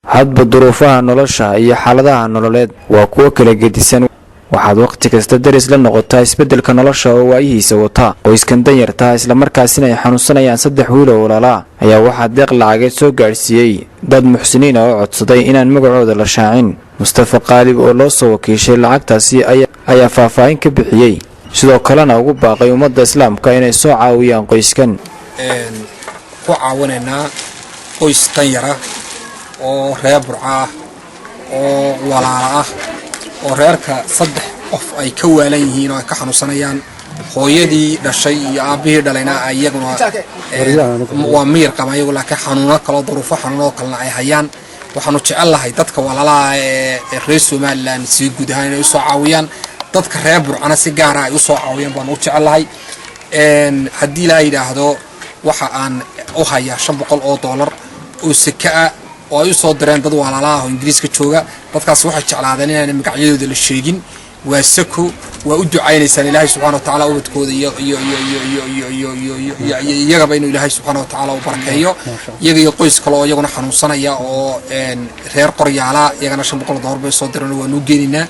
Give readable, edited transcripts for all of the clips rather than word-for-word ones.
hadba duruufaha nolosha iyo xaaladaha nololeed waa kuwo kala gedisan. waxaad waqti kasta daris la noqotaa isbedelka nolosha oo waayihiisa wata. qoyskan danyarta isla markaasina ay xanuunsanayaan 3 wiil oo walaala ayaa waxaa deeq lacageed soo gaarsiiyey dad muxsiniin oo codsaday inaan magacooda la shaacin. mustafa qaalib oo loo soo wakiishay lacagtaasi ayaa faahfaahin ka bixiyey, sidoo kalena ugu baaqay ummadda islaamka inay soo caawiyaan qoyskan. ku caawinaynaa qoys danyara oo reer Burca oo walaala ah oo reerka 3 qof ay ka waalan yihiin oo ay ka xanuunsanayaan. hooyadii dhashay iyo aabihii dhalayna ayaguna waa miir qaba iyagu laakiin xanuuno kala duruufo xanuuno kala ay hayaan. waxaanu jecelahay dadka walaalaha ee reer Soomaaliland si guud ahaan inay soo caawiyaan, dadka reer Burcana si gaar ah ay u soo caawiyaan baan u jecelahay. haddii la yiraahdo waxa aan u hayaa $500 oo sika oo ay soo direen dad walaalaha oo Ingiriiska jooga. dadkaas waxay jeclaadeen inaan magacyadooda la sheegin. waa sako waa u ducaynaysan Ilaahay subhanahu wa ta'ala ubadkooda iyo iyagaba inuu Ilaahay subhanahu wa ta'ala u barakeeyo. iyaga iyo qoys kale oo iyaguna xanuunsanaya oo reer Qoryaala iyagana $500 bay soo direen oo waanu geeninaa.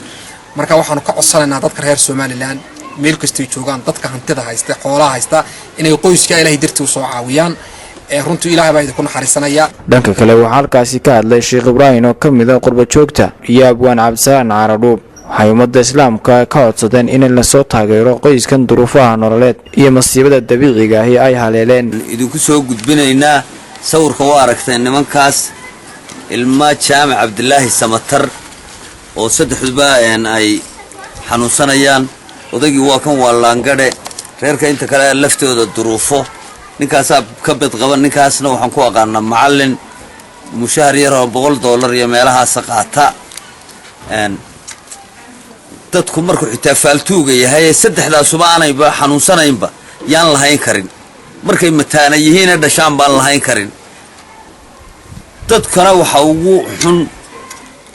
marka waxaanu ka codsanaynaa dadka reer Soomaaliland meel kasta ay joogaan, dadka hantida haysta xoolaha haysta inay qoyska Ilaahay dirtii u soo caawiyaan. runtii Ilaahay baa idinku naxariisanaya. dhanka kale waxaa halkaasi ka hadlay Sheekh Ibrahim oo kamid ah qurba joogta iyo abwaan Cabdisalaam Caradhuub. waxay ummadda islaamka ka codsadeen in la soo taageero qoyskan duruufaha nololeed iyo masiibada dabiiciga ah ay haleeleen. idinku soo gudbinaynaa sawirka waa aragteen nimankaas ilma Jaamac Cabdilaahi Samatar oo 3 ay xanuunsanayaan. odagii waa kan waa laangade, reerka inta kale laftooda duruufo. ninkaas ka bad qaban, ninkaasna waxaan ku aqaanaa macallin mushahar yar oo $100 iyo meelahaas qaata. dadku markuu xitaa faaltuuga yahay 3daasuba aanayba xanuunsanaynba yaan lahayn karin. markay mataana yihiin dhashaan baan lahayn karin. dadkana waxa ugu xun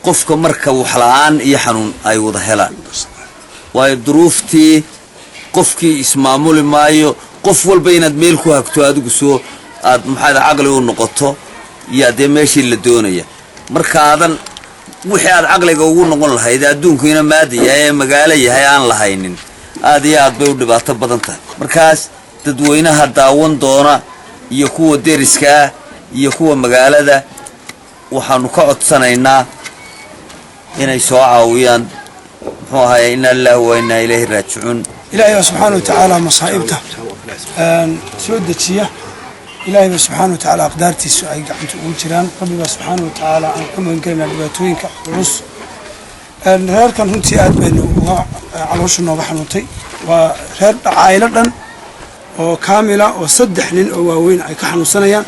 qofka marka wax la'aan iyo xanuun ay wada helaan. waayo duruuftii qofkii ismaamuli maayo. qof walba inaad meel ku hagto adigu soo aad maxaad aqli u noqoto iyo de meeshii la doonaya. marka aadan wixii aad aqliga ugu noqon lahayd adduunkiina maadiya ee magaalo yahay aan lahaynin aad iyo aad bay u dhibaato badan tahay. markaas dadweynaha daawan doona iyo kuwa deriska iyo kuwa magaalada waxaanu ka codsanaynaa inay soo caawiyaan. muxuu ahaayay inna lillahi wa inna ilayhi raaji'uun. إلهي سبحانه وتعالى مصائبته سود الشيء. إلهي سبحانه وتعالى أقدارتي سؤال قاعد تقول جيران. ربي سبحانه وتعالى أن كم قلنا لباتوين كرس. الهر كان هنتي أدبن على وش النوبة حنوتي وهر عائلة وكاملة وصدح لين وين أي كحنو سنيا.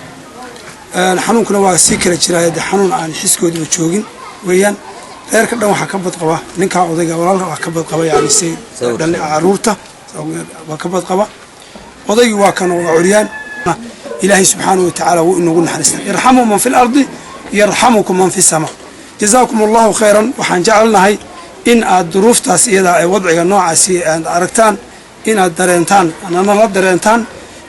الحنون كنا واسيكر جرايد حنون عن حسكود وتشوجين ويان. reer ka dhan waxa ka bad qaba ninka odayga walaalka waxa ka bad qaba yaani si dhalin caruurta waa ka bad qaba. odaygu waa kan oo curiyaan. ilaahay subhanahu wa ta'ala wuu inagu naxariista. irhamu man fil ardi yarhamukum man fis sama. jazakumullahu khayran. waxaan jecelnahay in aad duruuftaas iyada ay wadciga noocaasi aad aragtaan, in aad dareentaan, anana la dareentaan,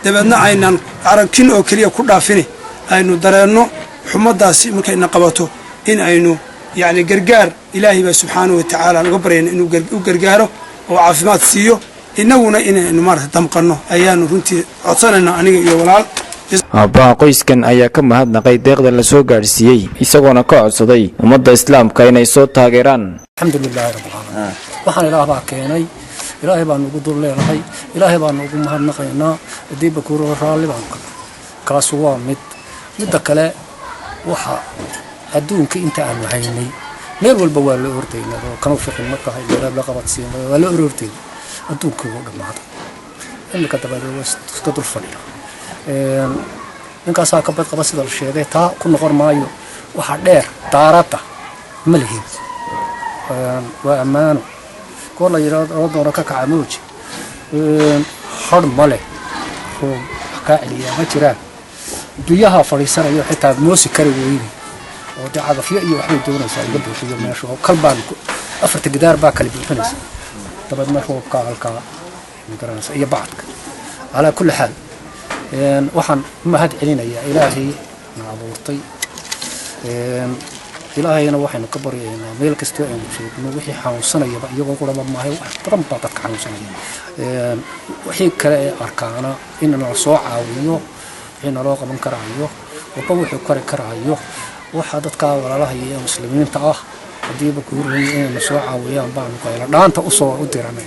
dabadna aynan aragkin oo kaliya ku dhaafin aynu dareenno xumadaasi markayna qabato in aynu يعني قرقار إلهي سبحانه وتعالى نقبرين إنه قرقاره وعافمات سيو إنهونا إنه مارة دمقنه أيانو رنتي عطانا أنيق يولال. aabbaha qoyskan ayaa ka mahadnaqay deeqda la soo gaarsiiyey isagoona ka codsaday ummadda islaamka inay soo taageeraan. alxamdulillahi rabbil aalamiin. waxaan Ilaahay baa keenay, Ilaahay baan ugu dul leeyahay, Ilaahay baan ugu mahadnaqaynaa. hadii bakuuro raali baan kaas waa midda kale waxa adduunka inta aan haynay meel walba waa la ordaynaa oo kanu fiqin marka hay la qabadsiin waa la orday adduunka oo dhamaad. imika dabadii waa iska dul fadhiyo. ninkaas ka bad qaba sida la sheegay taa ku noqon maayo. waxa dheer daarada ma lihin. waa ammaano kor la yiraahdo oo doona ka kacamooji. xor male oo ka celiya ma jiraan. duyaha fariisanayo xitaa moosi kari weeyay. ودي هذا فيه يوحنا دون سائل قبل في يوم نشوف كلبان أفرت الجدار باكل بالفنس طبعا ما هو كا مثلا أي بعض على كل حال وحن ما هاد علينا يا إلهي نعبورتي ilaahayna waxaynu ka baryaynaa meel kastoo aynu joogno wixii xanuunsanayaba iyagoo quraba maahay wax badan baa dadka xanuunsanaya wixii kale ee arkaana in la soo caawiyo wixii naloo qaban karaayo walba wuxuu kari karaayo waxa dadka walaalaha iyo muslimiinta ah hadiiba ku hurayeen inay soo caawiyaan baan qayla dhaanta u soo u diranay